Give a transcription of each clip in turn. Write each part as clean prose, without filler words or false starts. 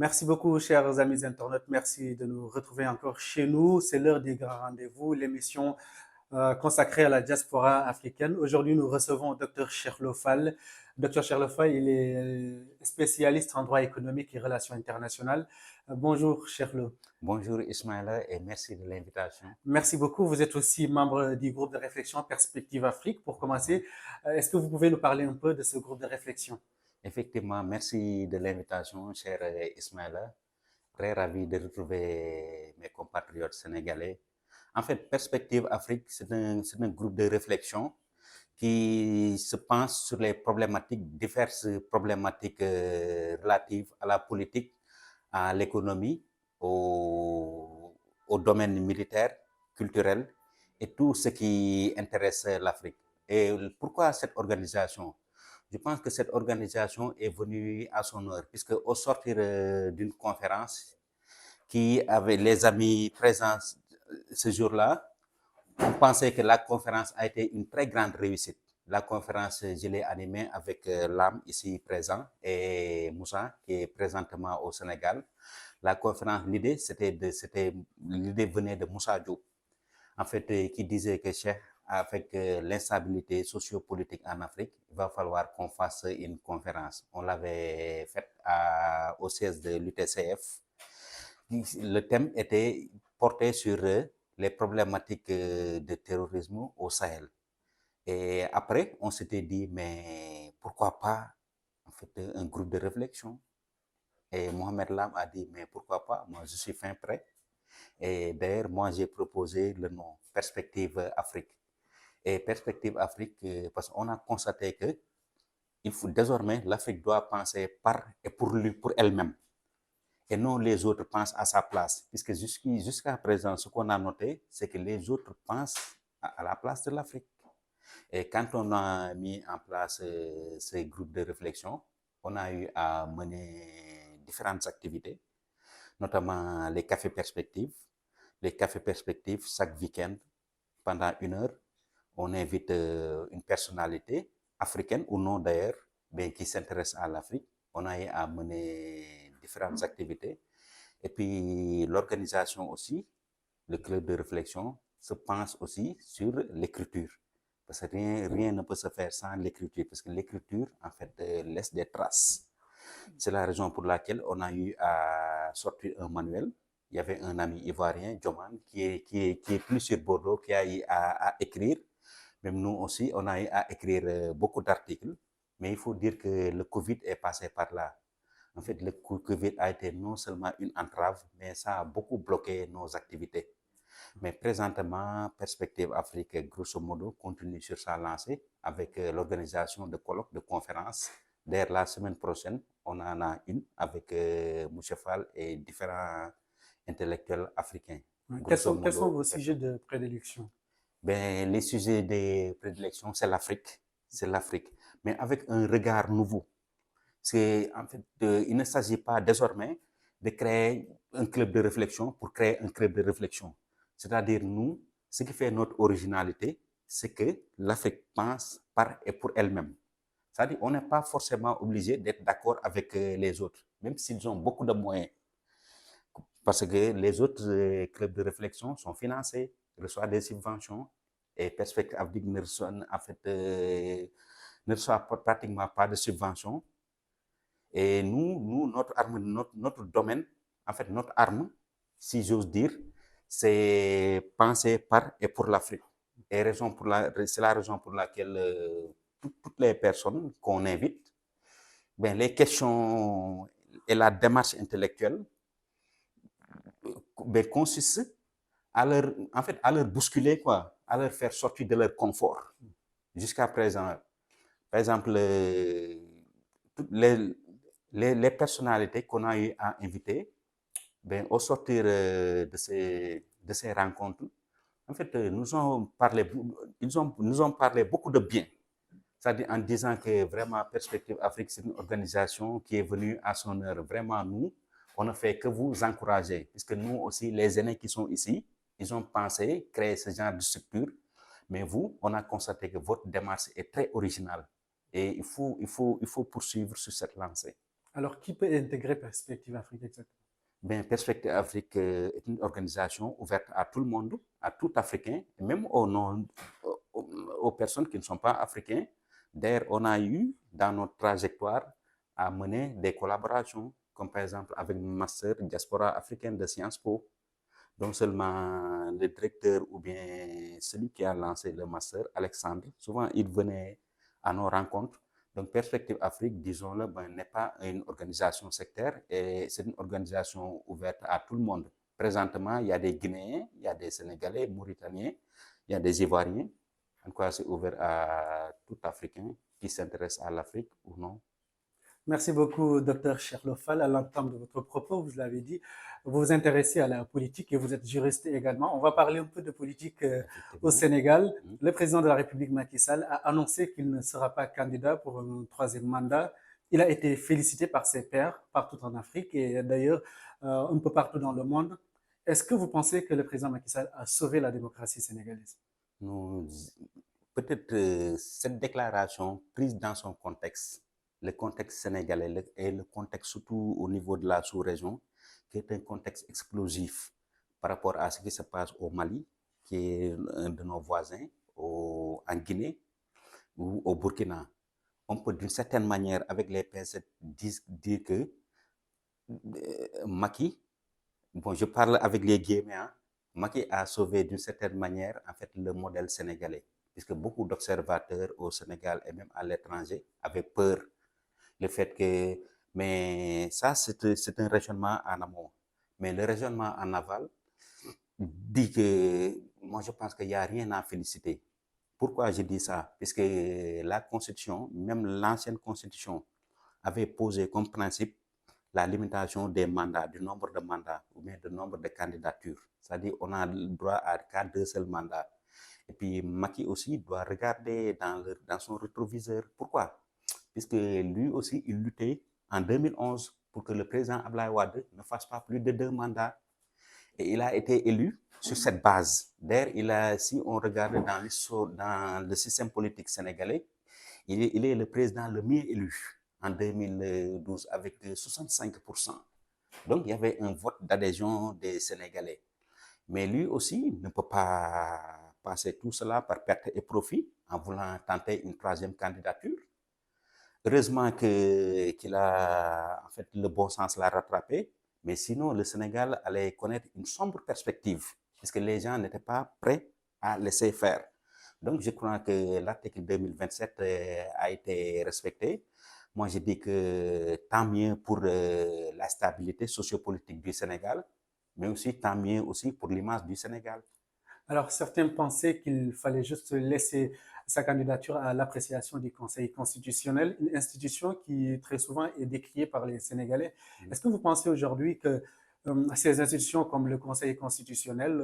Merci beaucoup, chers amis internautes. Merci de nous retrouver encore chez nous. C'est l'heure des grands rendez-vous, l'émission consacrée à la diaspora africaine. Aujourd'hui, nous recevons Dr Cherlo Fall. Dr Cherlo Fall, il est spécialiste en droit économique et relations internationales. Bonjour, Cherlo. Bonjour Ismaïla et merci de l'invitation. Merci beaucoup. Vous êtes aussi membre du groupe de réflexion Perspective Afrique. Pour commencer, est-ce que vous pouvez nous parler un peu de ce groupe de réflexion? Effectivement, merci de l'invitation, cher Ismaïla. Très ravi de retrouver mes compatriotes sénégalais. En fait, Perspective Afrique, c'est un groupe de réflexion qui se penche sur les problématiques, diverses problématiques relatives à la politique, à l'économie, au domaine militaire, culturel et tout ce qui intéresse l'Afrique. Et pourquoi cette organisation? Je pense que cette organisation est venue à son heure, puisque au sortir d'une conférence qui avait les amis présents ce jour-là, on pensait que la conférence a été une très grande réussite. La conférence, je l'ai animée avec l'âme ici présent et Moussa, qui est présentement au Sénégal. La conférence, l'idée venait de Moussa Diop, en fait, qui disait que Cheikh, avec l'instabilité sociopolitique en Afrique, il va falloir qu'on fasse une conférence. On l'avait faite au siège de l'UTCF. Le thème était porté sur les problématiques de terrorisme au Sahel. Et après, on s'était dit, mais pourquoi pas en fait, un groupe de réflexion? Et Mohamed Lam a dit, mais pourquoi pas? Moi, je suis fin prêt. Et d'ailleurs, moi, j'ai proposé le nom Perspective Afrique. Et Perspective Afrique, parce qu'on a constaté que il faut désormais l'Afrique doit penser par et pour lui, pour elle-même, et non les autres pensent à sa place. Puisque jusqu'à présent, ce qu'on a noté, c'est que les autres pensent à la place de l'Afrique. Et quand on a mis en place ces groupes de réflexion, on a eu à mener différentes activités, notamment les cafés perspectives. Les cafés perspectives, chaque week-end, pendant 1 heure, on invite une personnalité africaine ou non d'ailleurs, mais qui s'intéresse à l'Afrique. On a eu à mener différentes activités. Et puis l'organisation aussi, le club de réflexion, se penche aussi sur l'écriture. Parce que rien ne peut se faire sans l'écriture, parce que l'écriture, en fait, laisse des traces. C'est la raison pour laquelle on a eu à sortir un manuel. Il y avait un ami ivoirien, Joman, qui est plus sur Bordeaux, qui a eu à écrire. Même nous aussi, on a eu à écrire beaucoup d'articles. Mais il faut dire que le Covid est passé par là. En fait, le Covid a été non seulement une entrave, mais ça a beaucoup bloqué nos activités. Mais présentement, Perspective Afrique, grosso modo, continue sur sa lancée avec l'organisation de colloques, de conférences. Dès la semaine prochaine, on en a une avec Moussa Fall et différents intellectuels africains. Grosso Quels sont modo, vos sujets de prédilection? ben, les sujets de prédilection, c'est l'Afrique. C'est l'Afrique. Mais avec un regard nouveau. C'est, en fait, il ne s'agit pas désormais de créer un club de réflexion pour créer un club de réflexion. C'est-à-dire, nous, ce qui fait notre originalité, c'est que l'Afrique pense par et pour elle-même. C'est-à-dire, on n'est pas forcément obligé d'être d'accord avec les autres, même s'ils ont beaucoup de moyens. Parce que les autres clubs de réflexion sont financés, reçoivent des subventions, et Perspective Afrique ne reçoit, en fait, ne reçoit pratiquement pas de subventions. Et nous notre domaine, en fait, notre arme, si j'ose dire, c'est penser par et pour l'Afrique. Et c'est la raison pour laquelle toutes les personnes qu'on invite, ben, les questions et la démarche intellectuelle ben, consistent en fait, à leur bousculer, quoi, à leur faire sortir de leur confort. Jusqu'à présent, par exemple, toutes les personnalités qu'on a eu à inviter, ben, au sortir de ces rencontres, en fait, nous ont parlé beaucoup de bien. C'est-à-dire en disant que vraiment Perspective Afrique, c'est une organisation qui est venue à son heure. Vraiment, nous, on ne fait que vous encourager, puisque nous aussi, les aînés qui sont ici, ils ont pensé créer ce genre de structure. Mais vous, on a constaté que votre démarche est très originale. Et il faut poursuivre sur cette lancée. Alors, qui peut intégrer Perspective Afrique exactement? Ben, Perspective Afrique est une organisation ouverte à tout le monde, à tout Africain, et même aux, non, aux personnes qui ne sont pas africains. D'ailleurs, on a eu dans notre trajectoire à mener des collaborations, comme par exemple avec le master diaspora africaine de Sciences Po. Donc seulement le directeur ou bien celui qui a lancé le master, Alexandre, souvent il venait à nos rencontres. Donc Perspective Afrique, disons-le, ben, n'est pas une organisation sectaire et c'est une organisation ouverte à tout le monde. Présentement, il y a des Guinéens, il y a des Sénégalais, Mauritaniens, il y a des Ivoiriens. En quoi c'est ouvert à tout Africain qui s'intéresse à l'Afrique ou non. Merci beaucoup, docteur Cherlofal. À l'entame de votre propos, vous l'avez dit, vous vous intéressez à la politique et vous êtes juriste également. On va parler un peu de politique au Effectivement. Sénégal. Mm. Le président de la République, Macky Sall, a annoncé qu'il ne sera pas candidat pour un troisième mandat. Il a été félicité par ses pairs partout en Afrique et d'ailleurs un peu partout dans le monde. Est-ce que vous pensez que le président Macky Sall a sauvé la démocratie sénégalaise? Nous, peut-être cette déclaration prise dans son contexte, le contexte sénégalais et le contexte surtout au niveau de la sous-région, qui est un contexte explosif par rapport à ce qui se passe au Mali, qui est un de nos voisins, en Guinée ou au Burkina. On peut d'une certaine manière, avec les pincettes, dire que Macky, bon, je parle avec les guillemets, hein, Macky a sauvé d'une certaine manière en fait le modèle sénégalais, puisque beaucoup d'observateurs au Sénégal et même à l'étranger avaient peur le fait que, mais ça c'est un raisonnement en amont, mais le raisonnement en aval dit que moi je pense qu'il n'y a rien à féliciter. Pourquoi je dis ça? Puisque la constitution, même l'ancienne constitution, avait posé comme principe la limitation des mandats, du nombre de mandats ou bien du nombre de candidatures. C'est-à-dire qu'on a le droit à qu'à deux seuls mandats. Et puis Macky aussi doit regarder dans son rétroviseur. Pourquoi? Puisque lui aussi, il luttait en 2011 pour que le président Abdoulaye Wade ne fasse pas plus de deux mandats. Et il a été élu sur cette base. D'ailleurs, si on regarde dans le système politique sénégalais, il est le président le mieux élu en 2012 avec 65%. Donc, il y avait un vote d'adhésion des Sénégalais. Mais lui aussi ne peut pas passer tout cela par perte et profit en voulant tenter une troisième candidature. Heureusement qu'il a, en fait, le bon sens l'a rattrapé, mais sinon, le Sénégal allait connaître une sombre perspective, puisque les gens n'étaient pas prêts à laisser faire. Donc, je crois que l'article 2027 a été respecté. Moi, je dis que tant mieux pour la stabilité sociopolitique du Sénégal, mais aussi tant mieux aussi pour l'image du Sénégal. Alors, certains pensaient qu'il fallait juste laisser sa candidature à l'appréciation du Conseil constitutionnel, une institution qui très souvent est décriée par les Sénégalais. Est-ce que vous pensez aujourd'hui que ces institutions comme le Conseil constitutionnel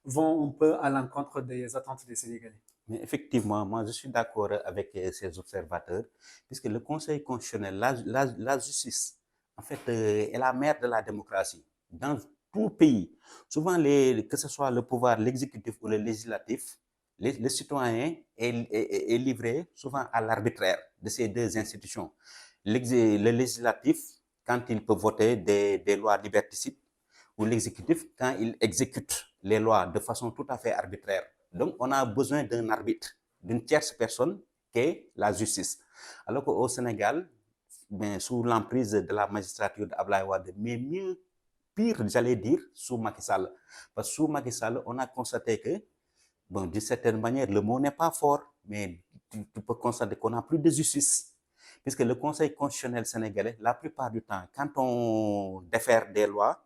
vont un peu à l'encontre des attentes des Sénégalais? Mais effectivement, moi, je suis d'accord avec ces observateurs, puisque le Conseil constitutionnel, la justice, en fait, est la mère de la démocratie. Dans tout pays, souvent, que ce soit le pouvoir, l'exécutif ou le législatif, le citoyen est livré souvent à l'arbitraire de ces deux institutions. Le législatif, quand il peut voter des lois liberticides, ou l'exécutif, quand il exécute les lois de façon tout à fait arbitraire. Donc, on a besoin d'un arbitre, d'une tierce personne qui est la justice. Alors qu'au Sénégal, ben, sous l'emprise de la magistrature d'Ablaye Wade, mais mieux, pire, j'allais dire, sous Macky Sall. Parce que sous Macky Sall, on a constaté que, bon, d'une certaine manière, le mot n'est pas fort, mais tu peux constater qu'on n'a plus de justice. Puisque le Conseil constitutionnel sénégalais, la plupart du temps, quand on défère des lois,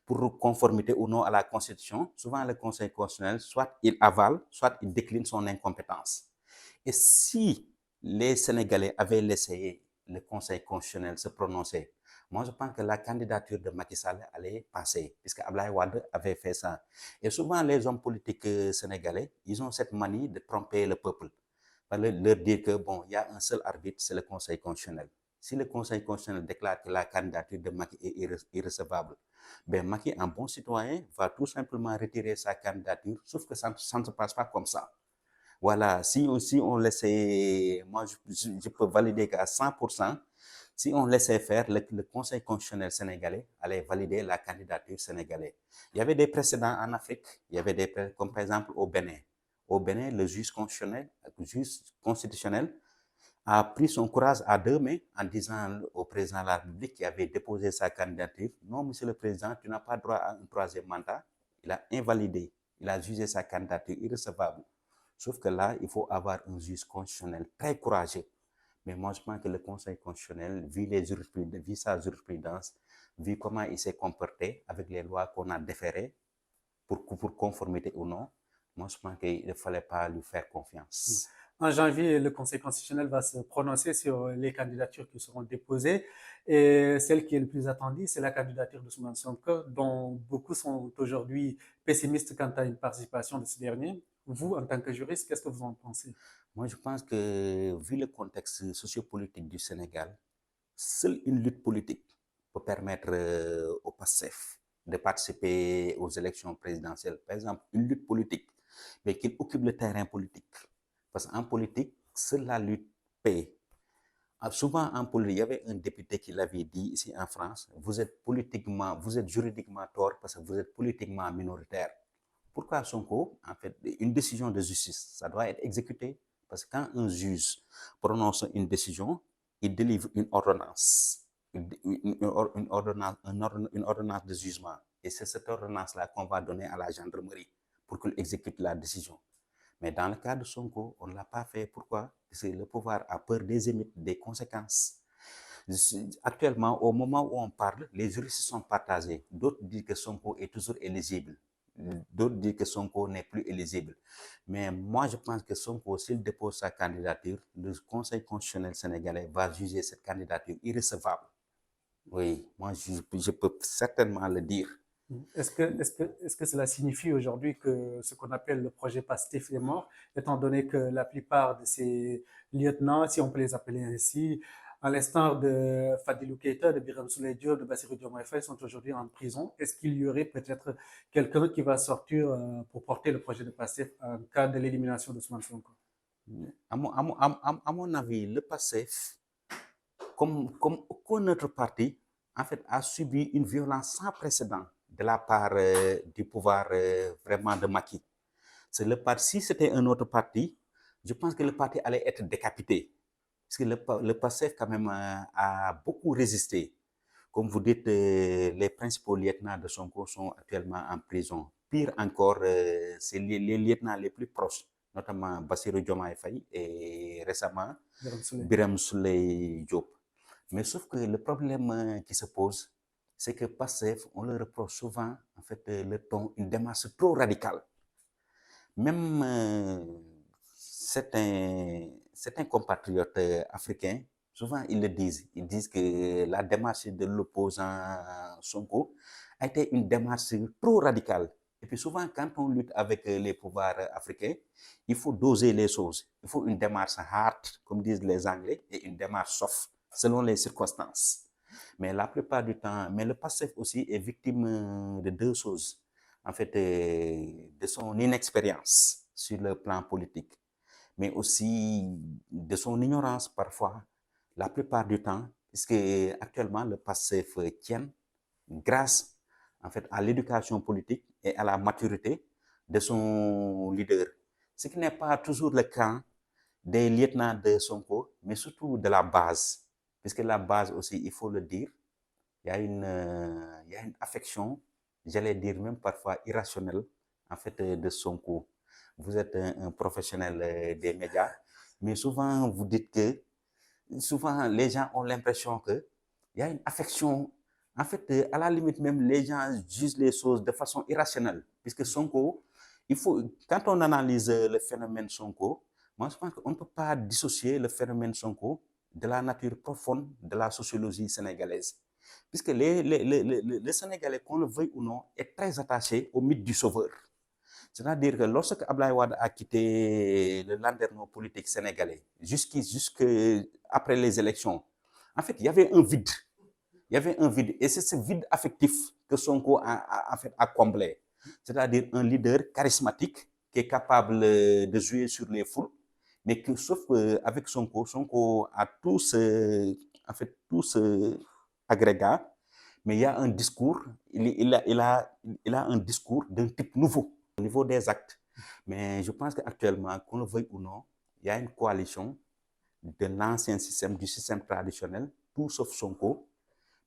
pour conformité ou non à la Constitution, souvent le Conseil constitutionnel, soit il avale, soit il décline son incompétence. Et si les Sénégalais avaient laissé le Conseil constitutionnel se prononcer, moi je pense que la candidature de Macky Sall allait passer, puisque Ablaye Wade avait fait ça. Et souvent les hommes politiques sénégalais, ils ont cette manie de tromper le peuple, par leur dire que bon, il y a un seul arbitre, c'est le Conseil constitutionnel. Si le Conseil constitutionnel déclare que la candidature de Macky est irrecevable, ben Macky, en bon citoyen, va tout simplement retirer sa candidature, sauf que ça ne se passe pas comme ça. Voilà, si on laissait, moi je peux valider qu'à 100%, Si on laissait faire, le Conseil constitutionnel sénégalais allait valider la candidature sénégalaise. Il y avait des précédents en Afrique, il y avait comme par exemple au Bénin. Au Bénin, le juge constitutionnel a pris son courage à deux mains en disant au président de la République qui avait déposé sa candidature, non, monsieur le président, tu n'as pas droit à un troisième mandat. Il a invalidé, il a jugé sa candidature irrecevable. Sauf que là, il faut avoir un juge constitutionnel très courageux. Mais moi, je pense que le Conseil constitutionnel, vu sa jurisprudence, vu comment il s'est comporté avec les lois qu'on a déférées, pour conformité ou non, moi, je pense qu'il ne fallait pas lui faire confiance. En janvier, le Conseil constitutionnel va se prononcer sur les candidatures qui seront déposées. Et celle qui est le plus attendue, c'est la candidature de Ousmane Sonko, dont beaucoup sont aujourd'hui pessimistes quant à une participation de ce dernier. Vous, en tant que juriste, qu'est-ce que vous en pensez? Moi, je pense que, vu le contexte sociopolitique du Sénégal, seule une lutte politique peut permettre au PASTEF de participer aux élections présidentielles. Par exemple, une lutte politique, mais qu'il occupe le terrain politique. Parce qu'en politique, seule la lutte paye. Souvent en politique, il y avait un député qui l'avait dit ici en France, vous êtes juridiquement tort parce que vous êtes politiquement minoritaire. Pourquoi Sonko? En fait, une décision de justice, ça doit être exécuté. Parce que quand un juge prononce une décision, il délivre une ordonnance, une ordonnance de jugement. Et c'est cette ordonnance-là qu'on va donner à la gendarmerie pour qu'il exécute la décision. Mais dans le cas de Sonko, on ne l'a pas fait. Pourquoi? Parce que le pouvoir a peur des émeutes, des conséquences. Actuellement, au moment où on parle, les juristes sont partagés. D'autres disent que Sonko est toujours éligible. D'autres disent que Sonko n'est plus éligible. Mais moi, je pense que Sonko, s'il dépose sa candidature, le Conseil constitutionnel sénégalais va juger cette candidature irrecevable. Oui, moi, je peux certainement le dire. Est-ce que cela signifie aujourd'hui que ce qu'on appelle le projet PASTEF est mort, étant donné que la plupart de ces lieutenants, si on peut les appeler ainsi, à l'instar de Fadilou Keïta, de Birame Souleye Diop, de Bassirou Diomaye Faye, sont aujourd'hui en prison? Est-ce qu'il y aurait peut-être quelqu'un qui va sortir pour porter le projet de PASTEF en cas de l'élimination de Ousmane Sonko? À mon avis, le PASTEF, comme aucun autre parti, en fait, a subi une violence sans précédent de la part du pouvoir vraiment de Macky. Si c'était un autre parti, je pense que le parti allait être décapité. Parce que le PASTEF, quand même, a beaucoup résisté. Comme vous dites, les principaux lieutenants de Sonko sont actuellement en prison. Pire encore, c'est les lieutenants les plus proches, notamment Bassirou Diomaye Faye et récemment Birame Souleye Diop. Mais sauf que le problème qui se pose, c'est que PASTEF, on le reproche souvent, en fait, le ton, une démarche trop radicale. Même certains compatriotes africains, souvent ils le disent. Ils disent que la démarche de l'opposant Sonko a été une démarche trop radicale. Et puis souvent, quand on lutte avec les pouvoirs africains, il faut doser les choses. Il faut une démarche hard, comme disent les Anglais, et une démarche soft, selon les circonstances. Mais la plupart du temps, mais le PASTEF aussi est victime de deux choses. En fait, de son inexpérience sur le plan politique, mais aussi de son ignorance parfois, la plupart du temps, puisque actuellement le PASTEF tient grâce en fait à l'éducation politique et à la maturité de son leader. Ce qui n'est pas toujours le cas des lieutenants de Sonko, mais surtout de la base. Puisque la base aussi, il faut le dire, il y a une affection, j'allais dire même parfois irrationnelle, en fait, de Sonko. Vous êtes un professionnel des médias, mais souvent vous dites que, souvent les gens ont l'impression qu'il y a une affection. En fait, à la limite même, les gens jugent les choses de façon irrationnelle. Puisque Sonko, quand on analyse le phénomène Sonko, moi je pense qu'on ne peut pas dissocier le phénomène Sonko de la nature profonde de la sociologie sénégalaise. Puisque les Sénégalais, qu'on le veuille ou non, est très attaché au mythe du sauveur. C'est-à-dire que lorsque Abdoulaye Wade a quitté le landerneau politique sénégalais, jusqu'après les élections, en fait, il y avait un vide. Il y avait un vide. Et c'est ce vide affectif que Sonko a comblé. C'est-à-dire un leader charismatique qui est capable de jouer sur les foules Mais que, sauf avec Sonko a tout ce agrégat, mais il y a un discours, il a un discours d'un type nouveau au niveau des actes. Mais je pense qu'actuellement, qu'on le veuille ou non, il y a une coalition de l'ancien système, du système traditionnel, tout sauf Sonko.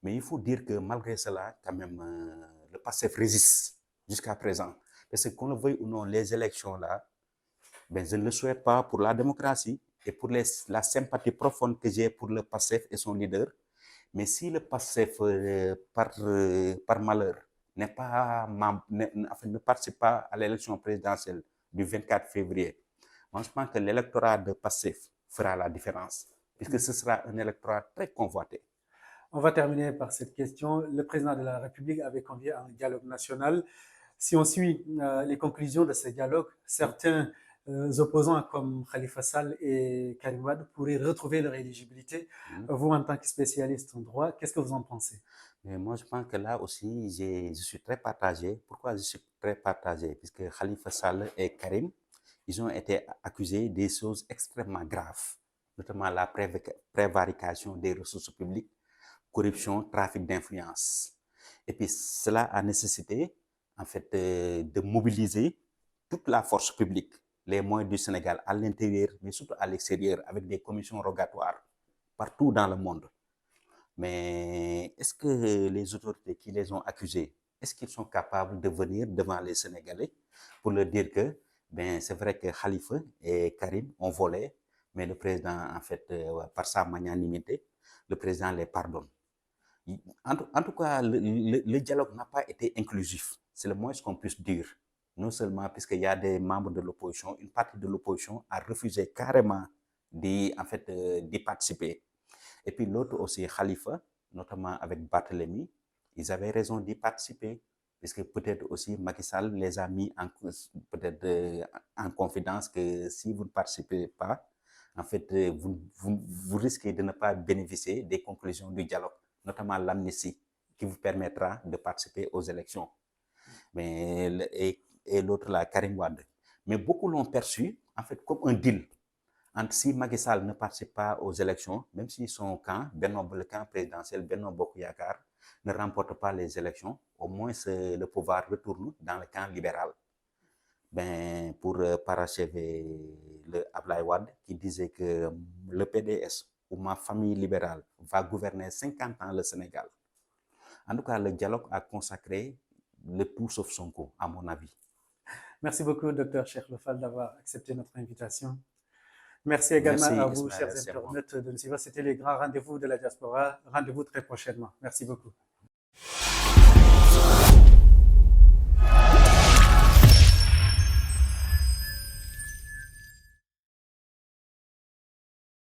Mais il faut dire que malgré cela, quand même, le PASTEF résiste jusqu'à présent. Parce que qu'on le veuille ou non, les élections là, ben, je ne le souhaite pas pour la démocratie et pour la sympathie profonde que j'ai pour le PASTEF et son leader. Mais si le PASTEF, par malheur, ne participe pas à l'élection présidentielle du 24 février, moi je pense que l'électorat de PASTEF fera la différence, puisque ce sera un électorat très convoité. On va terminer par cette question. Le président de la République avait convié à un dialogue national. Si on suit les conclusions de ce dialogue, certains opposants comme Khalifa Sall et Karim Wade pourraient retrouver leur éligibilité. Vous, en tant que spécialiste en droit, qu'est-ce que vous en pensez? Mais moi, je pense que là aussi, je suis très partagé. Pourquoi je suis très partagé? Puisque Khalifa Sall et Karim, ils ont été accusés des choses extrêmement graves, notamment la prévarication des ressources publiques, corruption, trafic d'influence. Et puis cela a nécessité, en fait, de mobiliser toute la force publique, les moyens du Sénégal à l'intérieur, mais surtout à l'extérieur, avec des commissions rogatoires partout dans le monde. Mais est-ce que les autorités qui les ont accusés, est-ce qu'ils sont capables de venir devant les Sénégalais pour leur dire que ben, c'est vrai que Khalifa et Karim ont volé, mais le président, en fait, par sa magnanimité, le président les pardonne. En tout cas, le dialogue n'a pas été inclusif. C'est le moins qu'on puisse dire. Non seulement puisqu'il y a des membres de l'opposition, une partie de l'opposition a refusé carrément d'y participer. Et puis l'autre aussi, Khalifa, notamment avec Barthélemy, ils avaient raison d'y participer. Puisque peut-être aussi Macky Sall les a mis en confidence que si vous ne participez pas, en fait, vous risquez de ne pas bénéficier des conclusions du dialogue, notamment l'amnistie, qui vous permettra de participer aux élections. Mais, et l'autre là, Karim Wade. Mais beaucoup l'ont perçu, en fait, comme un deal. Si Macky Sall ne participe pas aux élections, même si son camp, le camp présidentiel, Benno Bokk Yakaar, ne remporte pas les élections, au moins le pouvoir retourne dans le camp libéral. Ben, pour parachever le Ablaye Wade, qui disait que le PDS ou ma famille libérale va gouverner 50 ans le Sénégal. En tout cas, le dialogue a consacré le tout sauf Sonko, à mon avis. Merci beaucoup, Dr Cheikh Lofal, d'avoir accepté notre invitation. Merci également à vous, chers internautes, de nous suivre. C'était les grands rendez-vous de la diaspora. Rendez-vous très prochainement. Merci beaucoup.